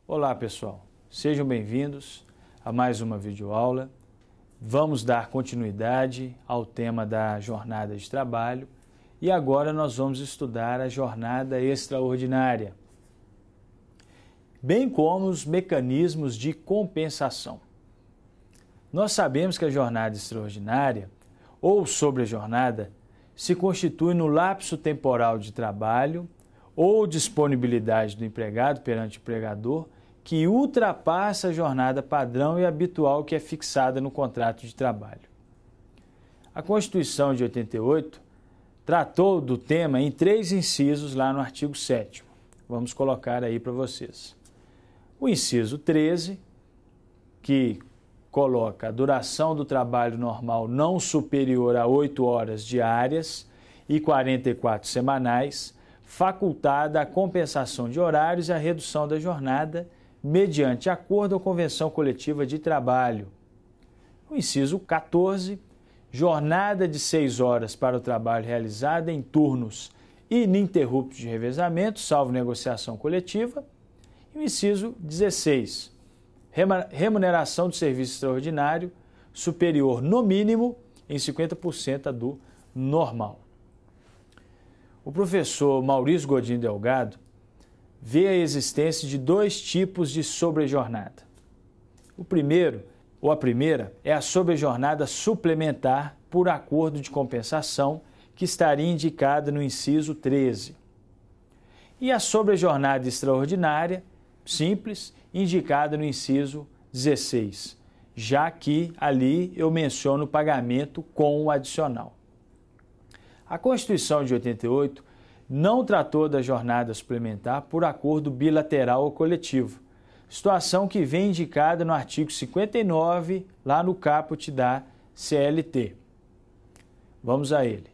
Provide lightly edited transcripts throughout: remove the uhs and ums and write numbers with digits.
Olá pessoal, sejam bem-vindos a mais uma videoaula. Vamos dar continuidade ao tema da jornada de trabalho e agora nós vamos estudar a jornada extraordinária, bem como os mecanismos de compensação. Nós sabemos que a jornada extraordinária ou sobrejornada se constitui no lapso temporal de trabalho ou disponibilidade do empregado perante o empregador que ultrapassa a jornada padrão e habitual que é fixada no contrato de trabalho. A Constituição de 88 tratou do tema em 3 incisos lá no artigo 7º. Vamos colocar aí para vocês. O inciso 13, que coloca a duração do trabalho normal não superior a 8 horas diárias e 44 semanais, facultada a compensação de horários e a redução da jornada mediante acordo ou convenção coletiva de trabalho. O inciso 14, jornada de 6 horas para o trabalho realizado em turnos ininterruptos de revezamento, salvo negociação coletiva. E o inciso 16, remuneração do serviço extraordinário superior no mínimo em 50% a do normal. O professor Maurício Godinho Delgado vê a existência de 2 tipos de sobrejornada. O primeiro, ou a primeira, é a sobrejornada suplementar por acordo de compensação, que estaria indicada no inciso 13. E a sobrejornada extraordinária, simples, indicada no inciso 16, já que ali eu menciono o pagamento com o adicional. A Constituição de 88 não tratou da jornada suplementar por acordo bilateral ou coletivo, situação que vem indicada no artigo 59, lá no caput da CLT. Vamos a ele.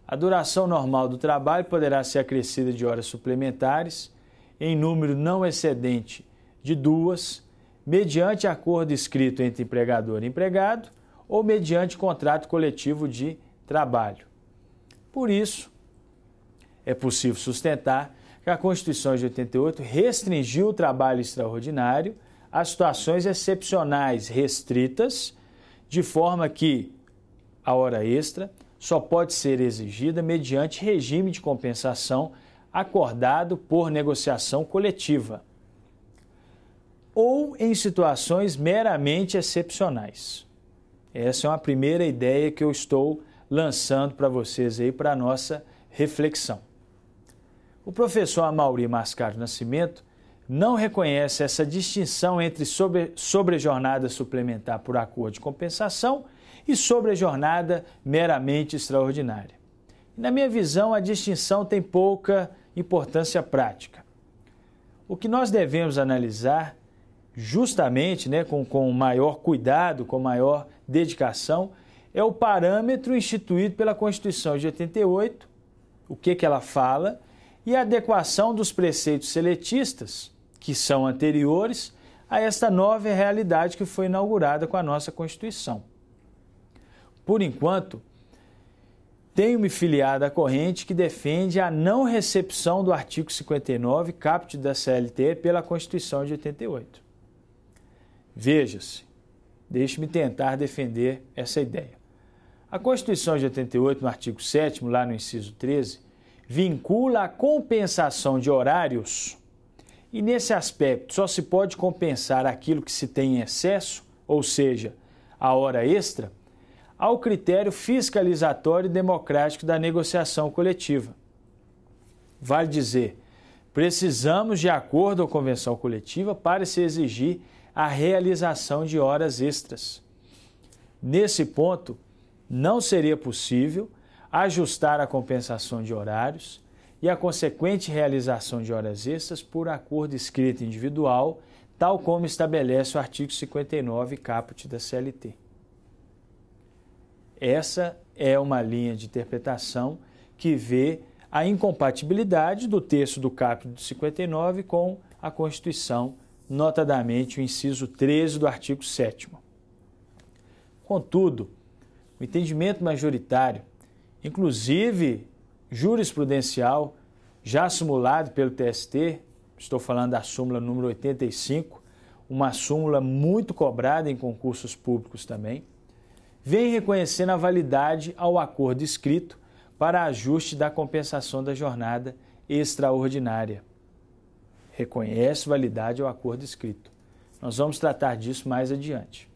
A duração normal do trabalho poderá ser acrescida de horas suplementares em número não excedente de 2, mediante acordo escrito entre empregador e empregado ou mediante contrato coletivo de trabalho. Por isso, é possível sustentar que a Constituição de 88 restringiu o trabalho extraordinário a situações excepcionais restritas, de forma que a hora extra só pode ser exigida mediante regime de compensação acordado por negociação coletiva, ou em situações meramente excepcionais. Essa é uma primeira ideia que eu estou lançando para vocês aí para a nossa reflexão. O professor Amaury Mascaro Nascimento não reconhece essa distinção entre sobrejornada suplementar por acordo de compensação e sobrejornada meramente extraordinária. Na minha visão, a distinção tem pouca importância prática. O que nós devemos analisar justamente, com maior cuidado, com maior dedicação, é o parâmetro instituído pela Constituição de 88, o que ela fala, e a adequação dos preceitos seletistas, que são anteriores a esta nova realidade que foi inaugurada com a nossa Constituição. Por enquanto, tenho me filiado à corrente que defende a não recepção do artigo 59, caput da CLT, pela Constituição de 88. Veja-se, deixe-me tentar defender essa ideia. A Constituição de 88, no artigo 7º, lá no inciso 13, vincula a compensação de horários e, nesse aspecto, só se pode compensar aquilo que se tem em excesso, ou seja, a hora extra, ao critério fiscalizatório e democrático da negociação coletiva. Vale dizer, precisamos de acordo ou convenção coletiva para se exigir a realização de horas extras. Nesse ponto, não seria possível ajustar a compensação de horários e a consequente realização de horas extras por acordo escrito individual, tal como estabelece o artigo 59, caput da CLT. Essa é uma linha de interpretação que vê a incompatibilidade do texto do caput do 59 com a Constituição, notadamente o inciso 13 do artigo 7º. Contudo, o entendimento majoritário, inclusive jurisprudencial, já simulado pelo TST, estou falando da súmula número 85, uma súmula muito cobrada em concursos públicos também, vem reconhecendo a validade ao acordo escrito para ajuste da compensação da jornada extraordinária. Reconhece validade ao acordo escrito. Nós vamos tratar disso mais adiante.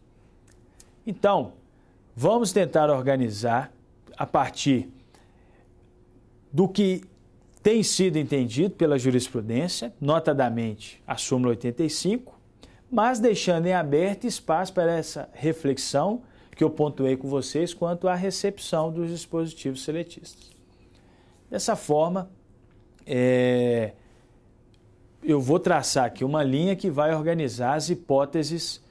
Então, vamos tentar organizar a partir do que tem sido entendido pela jurisprudência, notadamente a súmula 85, mas deixando em aberto espaço para essa reflexão que eu pontuei com vocês quanto à recepção dos dispositivos seletistas. Dessa forma, eu vou traçar aqui uma linha que vai organizar as hipóteses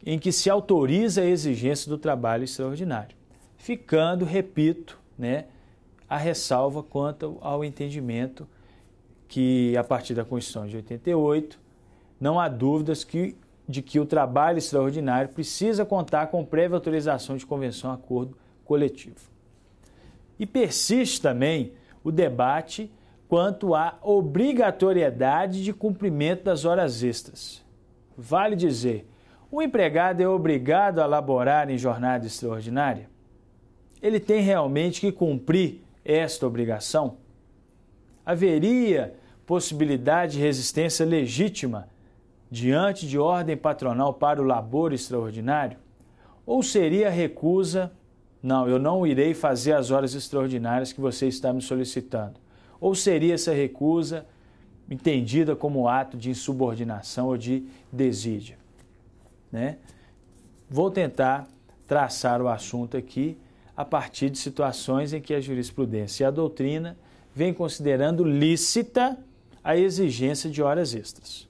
em que se autoriza a exigência do trabalho extraordinário, ficando, repito, a ressalva quanto ao entendimento que, a partir da Constituição de 88, não há dúvidas de que o trabalho extraordinário precisa contar com prévia autorização de convenção acordo coletivo. E persiste também o debate quanto à obrigatoriedade de cumprimento das horas extras. Vale dizer, o empregado é obrigado a laborar em jornada extraordinária? Ele tem realmente que cumprir esta obrigação? Haveria possibilidade de resistência legítima diante de ordem patronal para o labor extraordinário? Ou seria recusa, não, eu não irei fazer as horas extraordinárias que você está me solicitando? Ou seria essa recusa entendida como ato de insubordinação ou de desídia? Vou tentar traçar o assunto aqui a partir de situações em que a jurisprudência e a doutrina vêm considerando lícita a exigência de horas extras.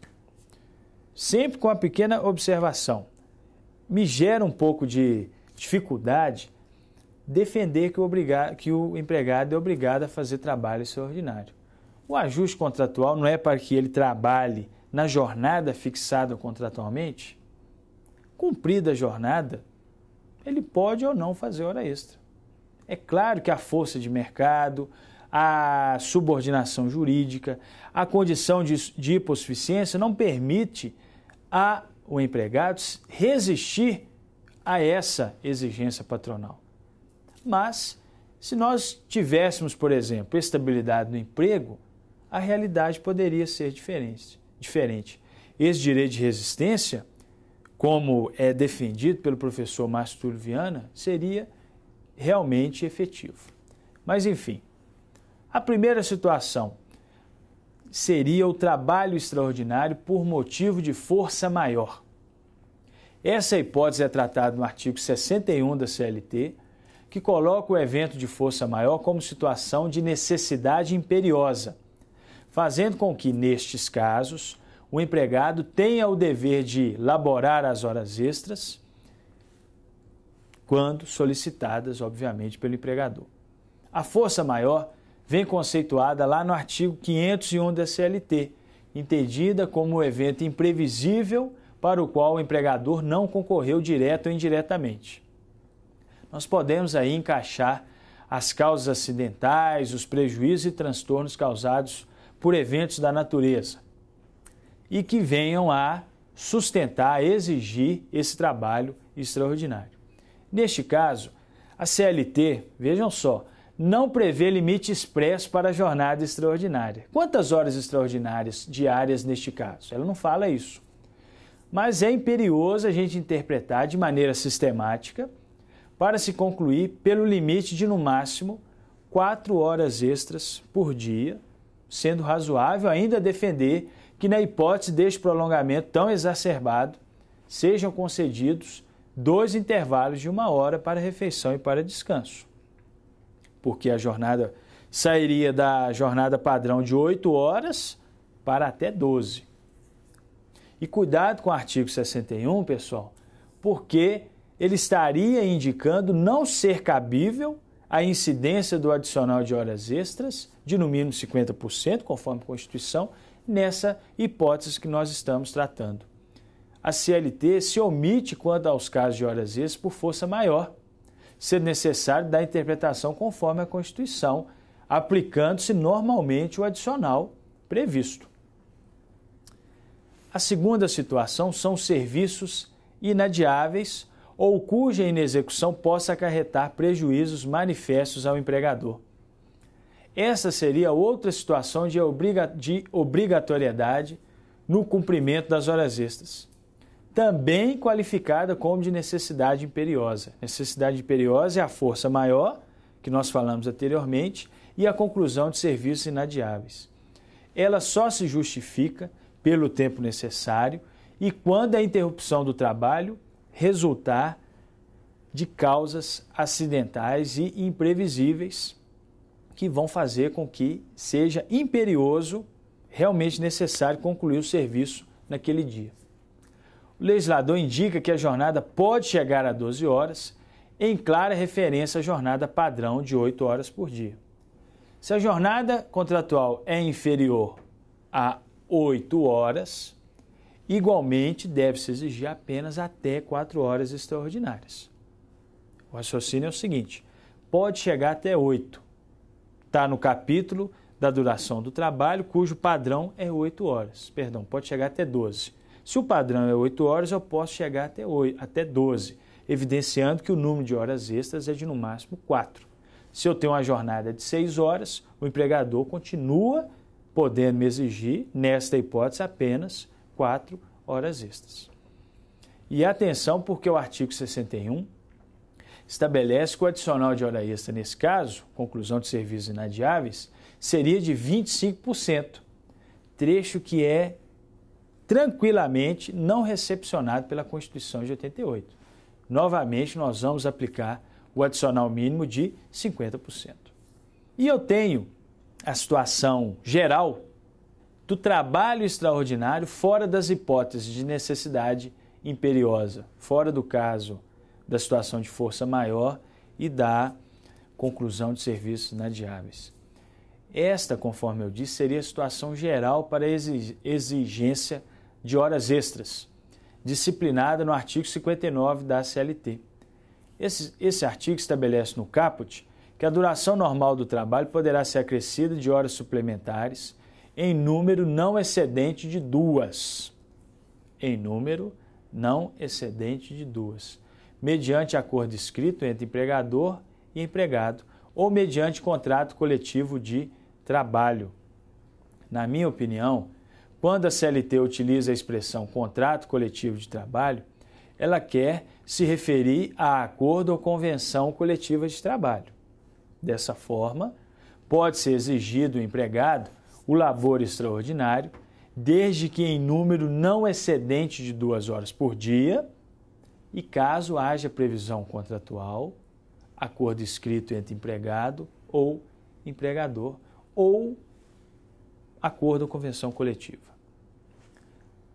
Sempre com a pequena observação, me gera um pouco de dificuldade defender que o empregado é obrigado a fazer trabalho extraordinário. O ajuste contratual não é para que ele trabalhe na jornada fixada contratualmente? Cumprida a jornada, ele pode ou não fazer hora extra. É claro que a força de mercado, a subordinação jurídica, a condição de hipossuficiência não permite ao empregado resistir a essa exigência patronal. Mas, se nós tivéssemos, por exemplo, estabilidade no emprego, a realidade poderia ser diferente. Esse direito de resistência, como é defendido pelo professor Márcio Túlio Viana, seria realmente efetivo. Mas, enfim, a primeira situação seria o trabalho extraordinário por motivo de força maior. Essa hipótese é tratada no artigo 61 da CLT, que coloca o evento de força maior como situação de necessidade imperiosa, fazendo com que, nestes casos, o empregado tenha o dever de laborar as horas extras, quando solicitadas, obviamente, pelo empregador. A força maior vem conceituada lá no artigo 501 da CLT, entendida como um evento imprevisível para o qual o empregador não concorreu direto ou indiretamente. Nós podemos aí encaixar as causas acidentais, os prejuízos e transtornos causados por eventos da natureza e que venham a sustentar, a exigir esse trabalho extraordinário. Neste caso, a CLT, vejam só, não prevê limite expresso para a jornada extraordinária. Quantas horas extraordinárias diárias neste caso? Ela não fala isso. Mas é imperioso a gente interpretar de maneira sistemática para se concluir pelo limite de, no máximo, 4 horas extras por dia, sendo razoável ainda defender que, na hipótese deste prolongamento tão exacerbado, sejam concedidos 2 intervalos de 1 hora para refeição e para descanso. Porque a jornada sairia da jornada padrão de 8 horas para até 12. E cuidado com o artigo 61, pessoal, porque ele estaria indicando não ser cabível a incidência do adicional de horas extras de no mínimo 50%, conforme a Constituição, nessa hipótese que nós estamos tratando. A CLT se omite quanto aos casos de horas extras por força maior, sendo necessário dar interpretação conforme a Constituição, aplicando-se normalmente o adicional previsto. A segunda situação são serviços inadiáveis ou cuja inexecução possa acarretar prejuízos manifestos ao empregador. Essa seria outra situação de obrigatoriedade no cumprimento das horas extras, também qualificada como de necessidade imperiosa. Necessidade imperiosa é a força maior, que nós falamos anteriormente, e a conclusão de serviços inadiáveis. Ela só se justifica pelo tempo necessário e quando a interrupção do trabalho resultar de causas acidentais e imprevisíveis que vão fazer com que seja imperioso, realmente necessário concluir o serviço naquele dia. O legislador indica que a jornada pode chegar a 12 horas, em clara referência à jornada padrão de 8 horas por dia. Se a jornada contratual é inferior a 8 horas, igualmente deve-se exigir apenas até 4 horas extraordinárias. O raciocínio é o seguinte: pode chegar até 8. Está no capítulo da duração do trabalho, cujo padrão é 8 horas. Perdão, pode chegar até 12. Se o padrão é 8 horas, eu posso chegar até 12, evidenciando que o número de horas extras é de no máximo 4. Se eu tenho uma jornada de 6 horas, o empregador continua podendo me exigir, nesta hipótese, apenas 4 horas extras. E atenção, porque o artigo 61 estabelece que o adicional de hora extra, nesse caso, conclusão de serviços inadiáveis, seria de 25%, trecho que é tranquilamente não recepcionado pela Constituição de 88. Novamente, nós vamos aplicar o adicional mínimo de 50%. E eu tenho a situação geral do trabalho extraordinário fora das hipóteses de necessidade imperiosa, fora do caso da situação de força maior e da conclusão de serviços inadiáveis. Esta, conforme eu disse, seria a situação geral para a exigência de horas extras, disciplinada no artigo 59 da CLT. Esse artigo estabelece no caput que a duração normal do trabalho poderá ser acrescida de horas suplementares em número não excedente de 2. Em número não excedente de 2. Mediante acordo escrito entre empregador e empregado ou mediante contrato coletivo de trabalho. Na minha opinião, quando a CLT utiliza a expressão contrato coletivo de trabalho, ela quer se referir a acordo ou convenção coletiva de trabalho. Dessa forma, pode ser exigido do empregado o labor extraordinário, desde que em número não excedente de 2 horas por dia e caso haja previsão contratual, acordo escrito entre empregado ou empregador ou acordo ou convenção coletiva.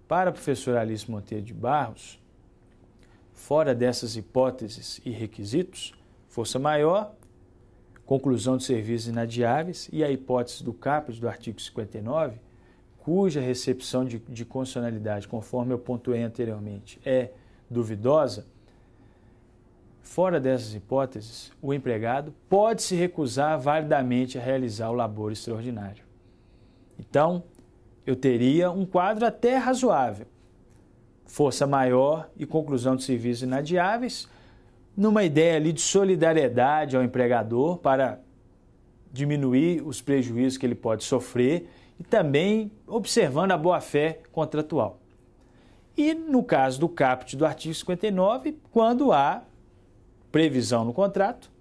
Para a professora Alice Monteiro de Barros, fora dessas hipóteses e requisitos, força maior, conclusão de serviços inadiáveis e a hipótese do caput do artigo 59, cuja recepção de constitucionalidade, conforme eu pontuei anteriormente, é duvidosa, fora dessas hipóteses, o empregado pode se recusar validamente a realizar o labor extraordinário. Então, eu teria um quadro até razoável. Força maior e conclusão de serviços inadiáveis, numa ideia ali de solidariedade ao empregador para diminuir os prejuízos que ele pode sofrer e também observando a boa-fé contratual. E no caso do caput do artigo 59, quando há previsão no contrato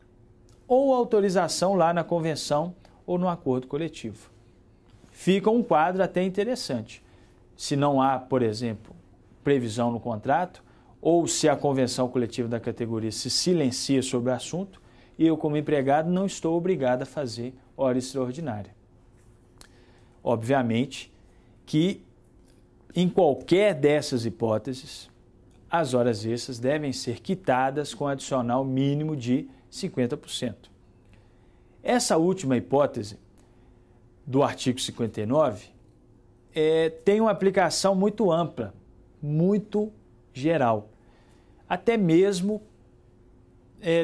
ou autorização lá na convenção ou no acordo coletivo. Fica um quadro até interessante. Se não há, por exemplo, previsão no contrato, ou se a convenção coletiva da categoria se silencia sobre o assunto, eu, como empregado, não estou obrigado a fazer hora extraordinária. Obviamente que, em qualquer dessas hipóteses, as horas extras devem ser quitadas com adicional mínimo de 50%. Essa última hipótese do artigo 59 tem uma aplicação muito ampla, muito geral, até mesmo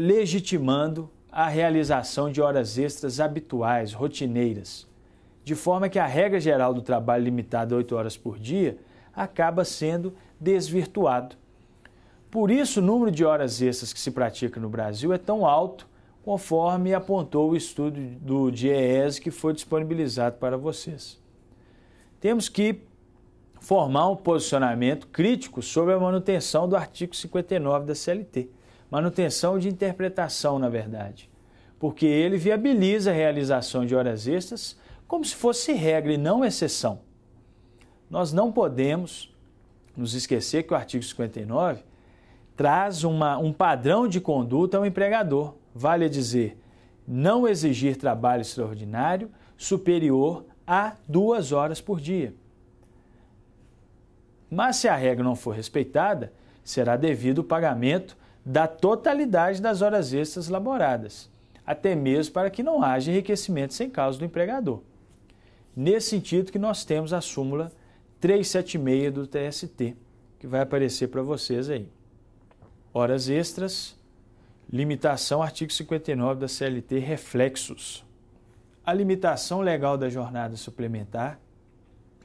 legitimando a realização de horas extras habituais, rotineiras, de forma que a regra geral do trabalho limitado a 8 horas por dia acaba sendo desvirtuado. Por isso, o número de horas extras que se pratica no Brasil é tão alto, conforme apontou o estudo do DIEESE que foi disponibilizado para vocês. Temos que formar um posicionamento crítico sobre a manutenção do artigo 59 da CLT. Manutenção de interpretação, na verdade, porque ele viabiliza a realização de horas extras como se fosse regra e não exceção. Nós não podemos nos esquecer que o artigo 59 traz um padrão de conduta ao empregador, vale a dizer, não exigir trabalho extraordinário superior a 2 horas por dia. Mas se a regra não for respeitada, será devido o pagamento da totalidade das horas extras laboradas, até mesmo para que não haja enriquecimento sem causa do empregador. Nesse sentido que nós temos a súmula 376 do TST, que vai aparecer para vocês aí. Horas extras, limitação, artigo 59 da CLT, reflexos. A limitação legal da jornada suplementar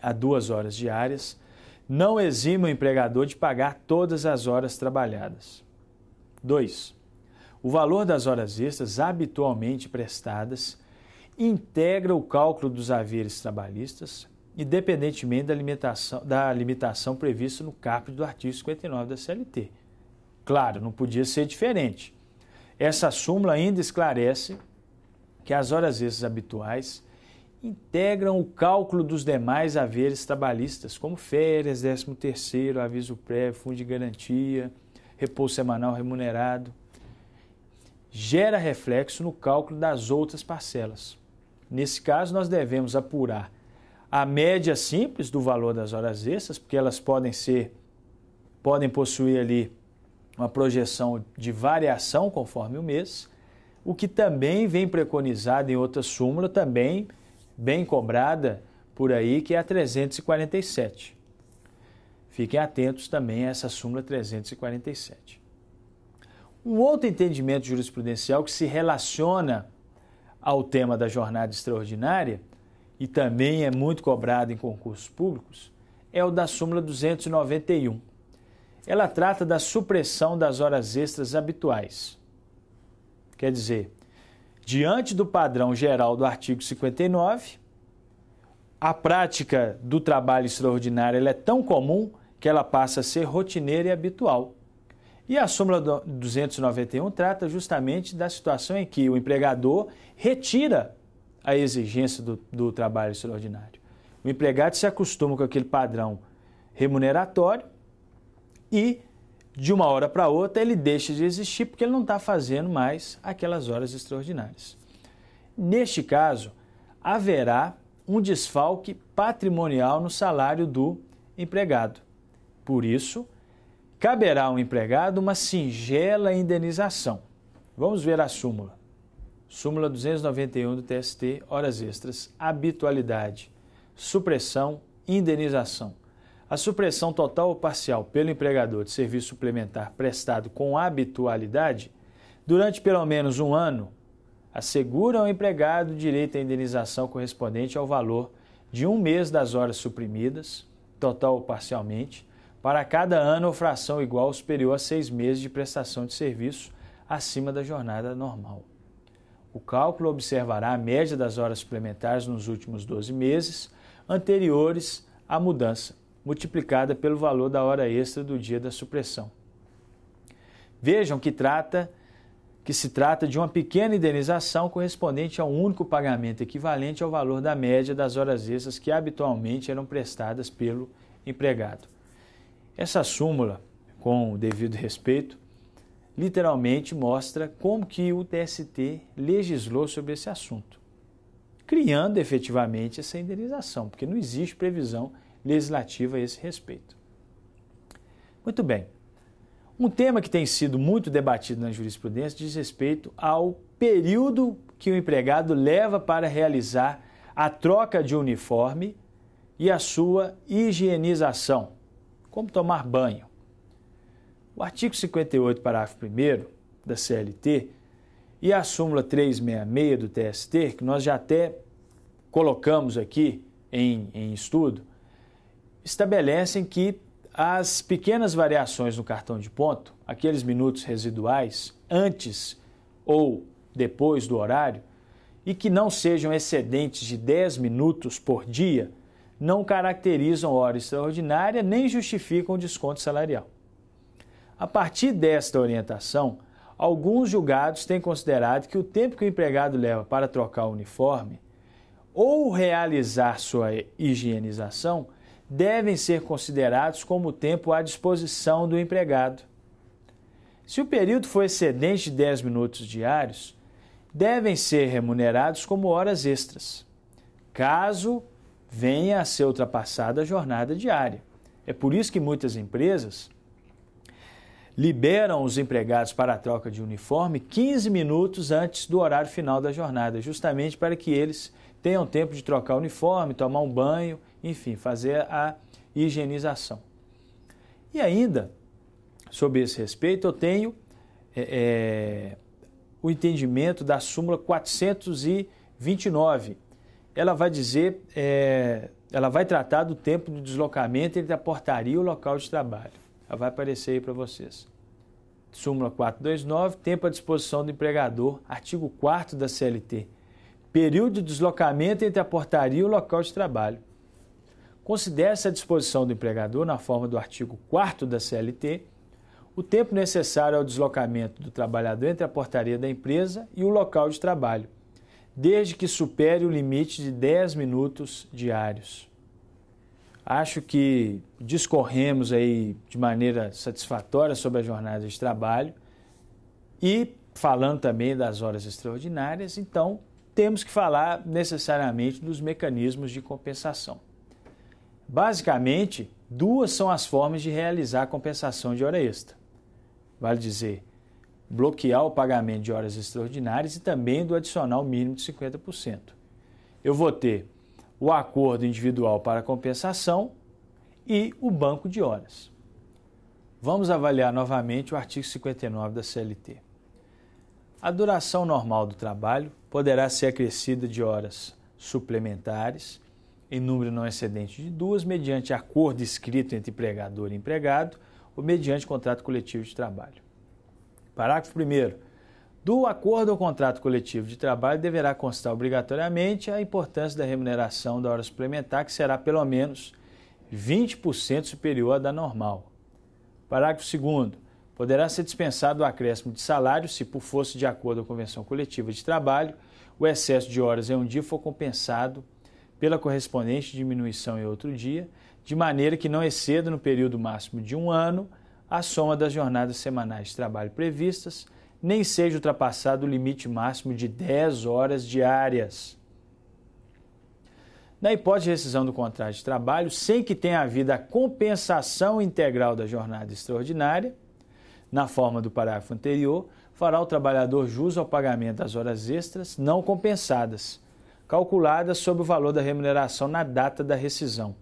a 2 horas diárias não exime o empregador de pagar todas as horas trabalhadas. 2. O valor das horas extras habitualmente prestadas integra o cálculo dos haveres trabalhistas, independentemente da limitação prevista no caput do artigo 59 da CLT. Claro, não podia ser diferente. Essa súmula ainda esclarece que as horas extras habituais integram o cálculo dos demais haveres trabalhistas, como férias, 13º, aviso prévio, fundo de garantia, repouso semanal remunerado. Gera reflexo no cálculo das outras parcelas. Nesse caso, nós devemos apurar a média simples do valor das horas extras, porque elas podem possuir ali uma projeção de variação conforme o mês, o que também vem preconizado em outra súmula, também bem cobrada por aí, que é a 347. Fiquem atentos também a essa súmula 347. Um outro entendimento jurisprudencial que se relaciona ao tema da jornada extraordinária e também é muito cobrado em concursos públicos é o da súmula 291. Ela trata da supressão das horas extras habituais. Quer dizer, diante do padrão geral do artigo 59, a prática do trabalho extraordinário ela é tão comum que ela passa a ser rotineira e habitual. E a súmula 291 trata justamente da situação em que o empregador retira a exigência do trabalho extraordinário. O empregado se acostuma com aquele padrão remuneratório e, de uma hora para outra, ele deixa de existir porque ele não está fazendo mais aquelas horas extraordinárias. Neste caso, haverá um desfalque patrimonial no salário do empregado. Por isso, caberá ao empregado uma singela indenização. Vamos ver a súmula. Súmula 291 do TST, horas extras, habitualidade, supressão, indenização. A supressão total ou parcial pelo empregador de serviço suplementar prestado com habitualidade, durante pelo menos 1 ano, assegura ao empregado direito à indenização correspondente ao valor de 1 mês das horas suprimidas, total ou parcialmente, para cada ano ou fração igual ou superior a 6 meses de prestação de serviço acima da jornada normal. O cálculo observará a média das horas suplementares nos últimos 12 meses anteriores à mudança, multiplicada pelo valor da hora extra do dia da supressão. Vejam que se trata de uma pequena indenização correspondente a um único pagamento equivalente ao valor da média das horas extras que habitualmente eram prestadas pelo empregado. Essa súmula, com o devido respeito, literalmente mostra como que o TST legislou sobre esse assunto, criando efetivamente essa indenização, porque não existe previsão legislativa a esse respeito. Muito bem. Um tema que tem sido muito debatido na jurisprudência diz respeito ao período que o empregado leva para realizar a troca de uniforme e a sua higienização, como tomar banho. O artigo 58, parágrafo 1º da CLT e a súmula 366 do TST, que nós já até colocamos aqui em estudo, estabelecem que as pequenas variações no cartão de ponto, aqueles minutos residuais, antes ou depois do horário, e que não sejam excedentes de 10 minutos por dia, não caracterizam hora extraordinária nem justificam o desconto salarial. A partir desta orientação, alguns julgados têm considerado que o tempo que o empregado leva para trocar o uniforme ou realizar sua higienização devem ser considerados como tempo à disposição do empregado. Se o período for excedente de 10 minutos diários, devem ser remunerados como horas extras, caso venha a ser ultrapassada a jornada diária. É por isso que muitas empresas liberam os empregados para a troca de uniforme 15 minutos antes do horário final da jornada, justamente para que eles tenham tempo de trocar o uniforme, tomar um banho, enfim, fazer a higienização. E ainda, sob esse respeito, eu tenho o entendimento da súmula 429. Ela vai dizer, ela vai tratar do tempo de deslocamento entre a portaria e o local de trabalho. Ela vai aparecer aí para vocês. Súmula 429, tempo à disposição do empregador, artigo 4º da CLT. Período de deslocamento entre a portaria e o local de trabalho. Considere-se a disposição do empregador, na forma do artigo 4º da CLT, o tempo necessário ao deslocamento do trabalhador entre a portaria da empresa e o local de trabalho, desde que supere o limite de 10 minutos diários. Acho que discorremos aí de maneira satisfatória sobre a jornada de trabalho e falando também das horas extraordinárias, então temos que falar necessariamente dos mecanismos de compensação. Basicamente, duas são as formas de realizar a compensação de hora extra. Vale dizer, bloquear o pagamento de horas extraordinárias e também do adicional mínimo de 50%. Eu vou ter o acordo individual para compensação e o banco de horas. Vamos avaliar novamente o artigo 59 da CLT. A duração normal do trabalho poderá ser acrescida de horas suplementares, em número não excedente de 2, mediante acordo escrito entre empregador e empregado ou mediante contrato coletivo de trabalho. Parágrafo 1º. Do acordo ou contrato coletivo de trabalho deverá constar obrigatoriamente a importância da remuneração da hora suplementar, que será pelo menos 20% superior à da normal. Parágrafo 2º. Poderá ser dispensado o acréscimo de salário se, por força de acordo ou convenção coletiva de trabalho, o excesso de horas em um dia for compensado pela correspondente diminuição em outro dia, de maneira que não exceda no período máximo de 1 ano a soma das jornadas semanais de trabalho previstas, nem seja ultrapassado o limite máximo de 10 horas diárias. Na hipótese de rescisão do contrato de trabalho, sem que tenha havido a compensação integral da jornada extraordinária, na forma do parágrafo anterior, fará o trabalhador jus ao pagamento das horas extras não compensadas, calculadas sobre o valor da remuneração na data da rescisão.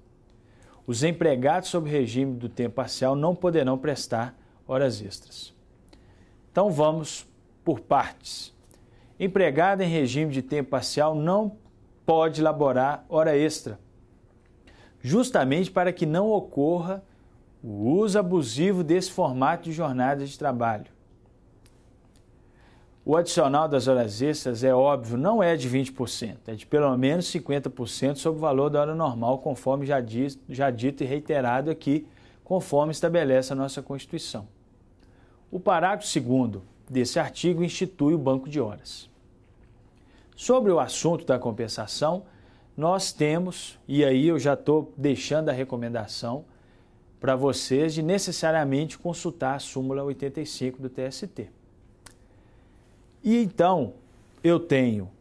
Os empregados sob regime do tempo parcial não poderão prestar horas extras. Então vamos por partes. Empregado em regime de tempo parcial não pode laborar hora extra, justamente para que não ocorra o uso abusivo desse formato de jornada de trabalho. O adicional das horas extras, é óbvio, não é de 20%, é de pelo menos 50% sobre o valor da hora normal, conforme já dito e reiterado aqui, conforme estabelece a nossa Constituição. O parágrafo 2º desse artigo institui o banco de horas. Sobre o assunto da compensação, nós temos, e aí eu já estou deixando a recomendação para vocês de necessariamente consultar a súmula 85 do TST. E então, eu tenho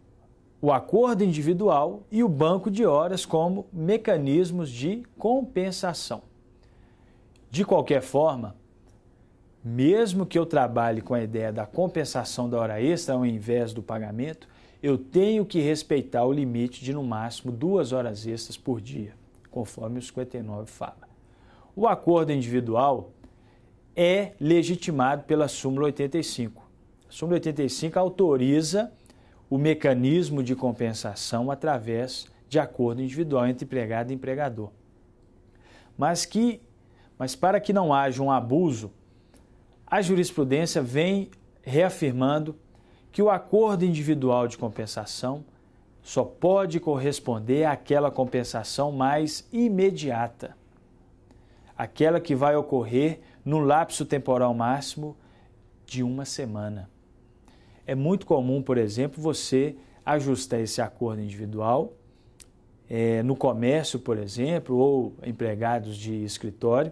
o acordo individual e o banco de horas como mecanismos de compensação. De qualquer forma, mesmo que eu trabalhe com a ideia da compensação da hora extra ao invés do pagamento, eu tenho que respeitar o limite de no máximo 2 horas extras por dia, conforme o 59 fala. O acordo individual é legitimado pela súmula 85. A súmula 85 autoriza o mecanismo de compensação através de acordo individual entre empregado e empregador. mas para que não haja um abuso, a jurisprudência vem reafirmando que o acordo individual de compensação só pode corresponder àquela compensação mais imediata, aquela que vai ocorrer no lapso temporal máximo de uma semana. É muito comum, por exemplo, você ajustar esse acordo individual no comércio, por exemplo, ou empregados de escritório,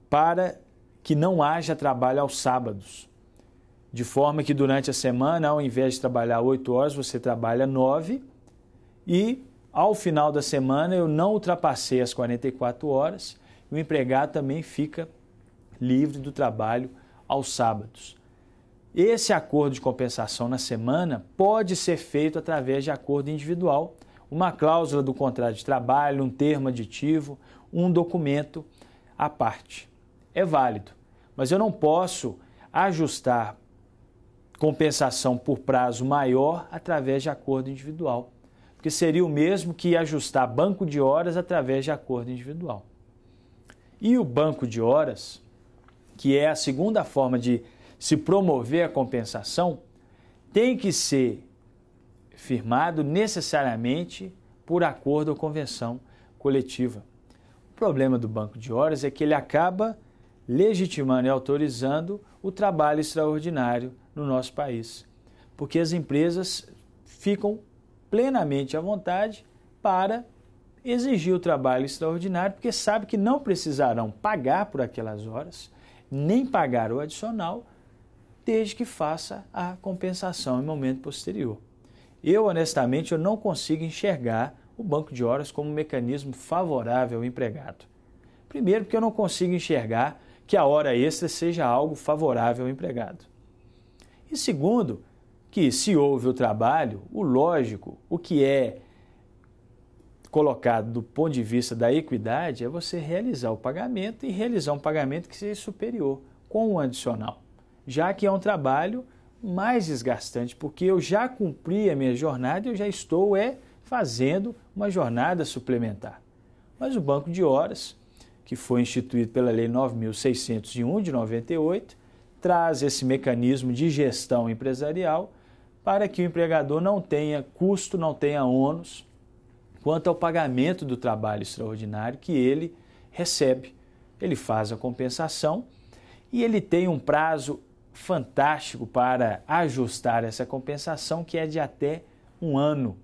para que não haja trabalho aos sábados. De forma que durante a semana, ao invés de trabalhar 8 horas, você trabalha 9 e ao final da semana eu não ultrapassei as 44 horas e o empregado também fica livre do trabalho aos sábados. Esse acordo de compensação na semana pode ser feito através de acordo individual, uma cláusula do contrato de trabalho, um termo aditivo, um documento à parte. É válido, mas eu não posso ajustar compensação por prazo maior através de acordo individual, porque seria o mesmo que ajustar banco de horas através de acordo individual. E o banco de horas, que é a segunda forma de se promover a compensação, tem que ser firmado necessariamente por acordo ou convenção coletiva. O problema do banco de horas é que ele acaba legitimando e autorizando o trabalho extraordinário no nosso país, porque as empresas ficam plenamente à vontade para exigir o trabalho extraordinário, porque sabe que não precisarão pagar por aquelas horas, nem pagar o adicional, desde que faça a compensação em momento posterior. Honestamente, eu não consigo enxergar o banco de horas como um mecanismo favorável ao empregado. Primeiro, porque eu não consigo enxergar que a hora extra seja algo favorável ao empregado. E segundo, que se houve o trabalho, o lógico, o que é colocado do ponto de vista da equidade é você realizar o pagamento e realizar um pagamento que seja superior, com um adicional, já que é um trabalho mais desgastante, porque eu já cumpri a minha jornada e eu já estou fazendo uma jornada suplementar. Mas o banco de horas, que foi instituído pela Lei 9.601 de 98, traz esse mecanismo de gestão empresarial para que o empregador não tenha custo, não tenha ônus quanto ao pagamento do trabalho extraordinário que ele recebe. Ele faz a compensação e ele tem um prazo fantástico para ajustar essa compensação, que é de até 1 ano.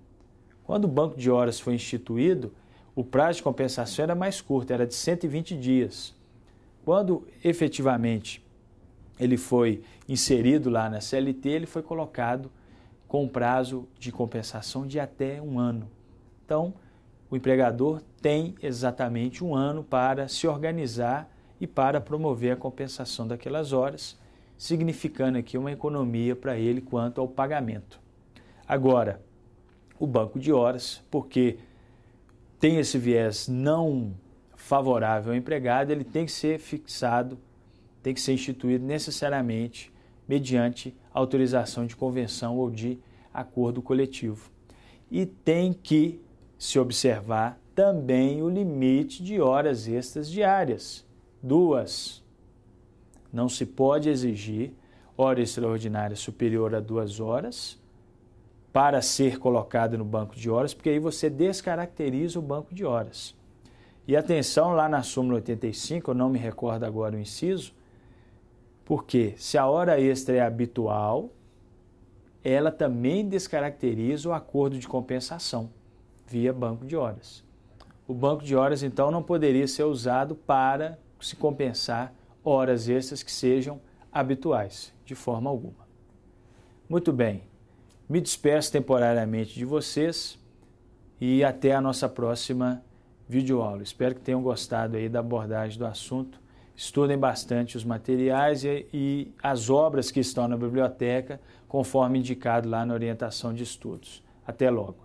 Quando o banco de horas foi instituído, o prazo de compensação era mais curto, era de 120 dias. Quando efetivamente ele foi inserido lá na CLT, ele foi colocado com um prazo de compensação de até 1 ano. Então, o empregador tem exatamente 1 ano para se organizar e para promover a compensação daquelas horas, significando aqui uma economia para ele quanto ao pagamento. Agora, o banco de horas, porque tem esse viés não favorável ao empregado, ele tem que ser fixado, tem que ser instituído necessariamente mediante autorização de convenção ou de acordo coletivo. E tem que se observar também o limite de horas extras diárias, 2. Não se pode exigir hora extraordinária superior a 2 horas para ser colocado no banco de horas, porque aí você descaracteriza o banco de horas. E atenção, lá na súmula 85, eu não me recordo agora o inciso, porque se a hora extra é habitual, ela também descaracteriza o acordo de compensação via banco de horas. O banco de horas, então, não poderia ser usado para se compensar horas extras que sejam habituais, de forma alguma. Muito bem, me despeço temporariamente de vocês e até a nossa próxima videoaula. Espero que tenham gostado aí da abordagem do assunto. Estudem bastante os materiais e as obras que estão na biblioteca, conforme indicado lá na orientação de estudos. Até logo.